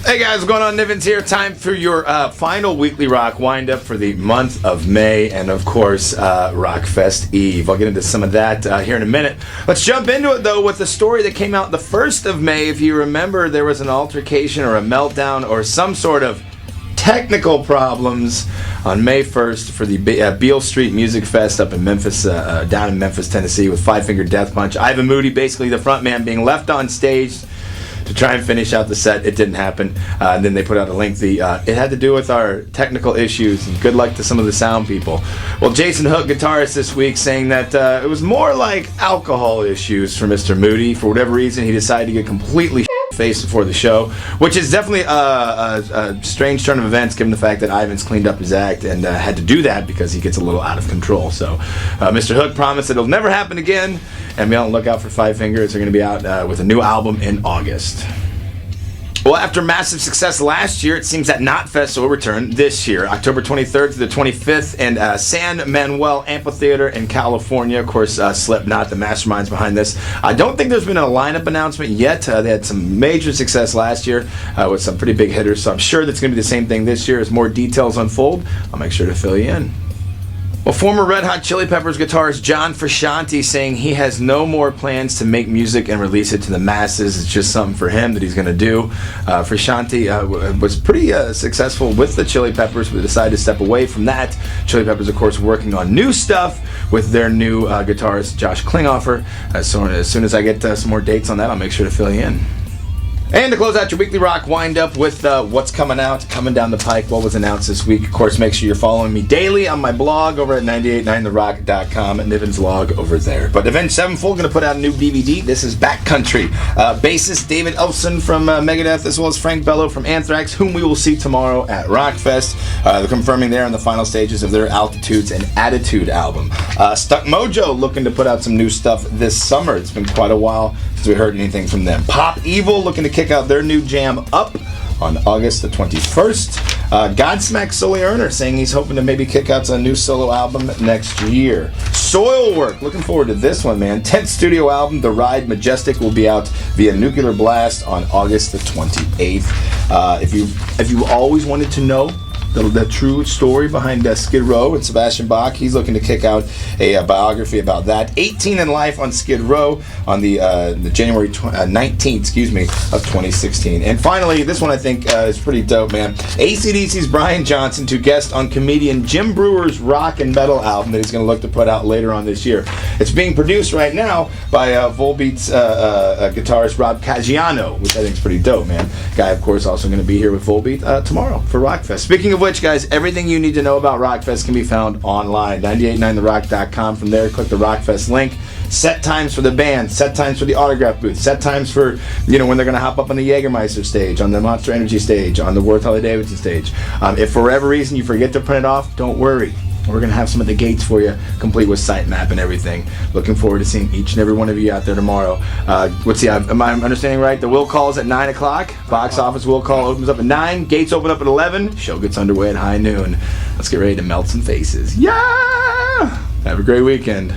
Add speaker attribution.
Speaker 1: Hey guys, what's going on? Nivens here. Time for your final weekly rock wind-up for the month of May, and of course, Rockfest Eve. I'll get into some of that here in a minute. Let's jump into it, though, with the story that came out the 1st of May. If you remember, there was an altercation or a meltdown or some sort of technical problems on May 1st for the Beale Street Music Fest up in Memphis, down in Memphis, Tennessee, with Five Finger Death Punch. Ivan Moody, basically the front man, being left on stage to try and finish out the set. It didn't happen. And then they put out a lengthy, it had to do with our technical issues, and good luck to some of the sound people. Well, Jason Hook, guitarist, this week, saying that it was more like alcohol issues for Mr. Moody. For whatever reason, he decided to get completely faced before the show, which is definitely a strange turn of events, given the fact that Ivan's cleaned up his act and had to do that because he gets a little out of control. So Mr. Hook promised that it'll never happen again, and be on the lookout for Five Fingers. They're going to be out with a new album in August. Well, after massive success last year, it seems that Knotfest will return this year, October 23rd to the 25th, in San Manuel Amphitheater in California. Of course, Slipknot, the masterminds behind this. I don't think there's been a lineup announcement yet. They had some major success last year with some pretty big hitters, so I'm sure that's going to be the same thing this year. As more details unfold, I'll make sure to fill you in. Well, former Red Hot Chili Peppers guitarist John Frusciante saying he has no more plans to make music and release it to the masses. It's just something for him that he's going to do. Frusciante was pretty successful with the Chili Peppers, but decided to step away from that. Chili Peppers, of course, working on new stuff with their new guitarist Josh Klinghoffer. So as soon as I get some more dates on that, I'll make sure to fill you in. And to close out your weekly rock wind-up with what's coming down the pike, what was announced this week. Of course, make sure you're following me daily on my blog over at 989therock.com, and Nivens Log over there. But Avenged Sevenfold going to put out a new DVD. This is Backcountry. Bassist David Ellefson from Megadeth, as well as Frank Bello from Anthrax, whom we will see tomorrow at Rockfest. They're confirming they're in the final stages of their Altitudes and Attitude album. Stuck Mojo looking to put out some new stuff this summer. It's been quite a while since we heard anything from them. Pop Evil looking to kick out their new jam Up on August the 21st. Godsmack Sully Erner saying he's hoping to maybe kick out a new solo album next year. Soilwork, looking forward to this one, man. 10th studio album, The Ride Majestic, will be out via Nuclear Blast on August the 28th. If you always wanted to know the true story behind Skid Row and Sebastian Bach, he's looking to kick out a biography about that. 18 in Life on Skid Row on the January 19th, of 2016. And finally, this one I think is pretty dope, man. AC/DC's Brian Johnson to guest on comedian Jim Breuer's rock and metal album that he's going to look to put out later on this year. It's being produced right now by Volbeat's guitarist Rob Caggiano, which I think is pretty dope, man. Guy, of course, also going to be here with Volbeat tomorrow for Rockfest. Speaking of which, guys, everything you need to know about Rockfest can be found online, 989therock.com. From there, click the Rockfest link. Set times for the band, set times for the autograph booth, set times for, when they're going to hop up on the Jägermeister stage, on the Monster Energy stage, on the Worth Harley-Davidson stage. If for whatever reason you forget to print it off, don't worry. We're going to have some of the gates for you, complete with sitemap and everything. Looking forward to seeing each and every one of you out there tomorrow. Am I understanding right? The will call is at 9 o'clock. Box office will call opens up at 9. Gates open up at 11. Show gets underway at high noon. Let's get ready to melt some faces. Yeah! Have a great weekend.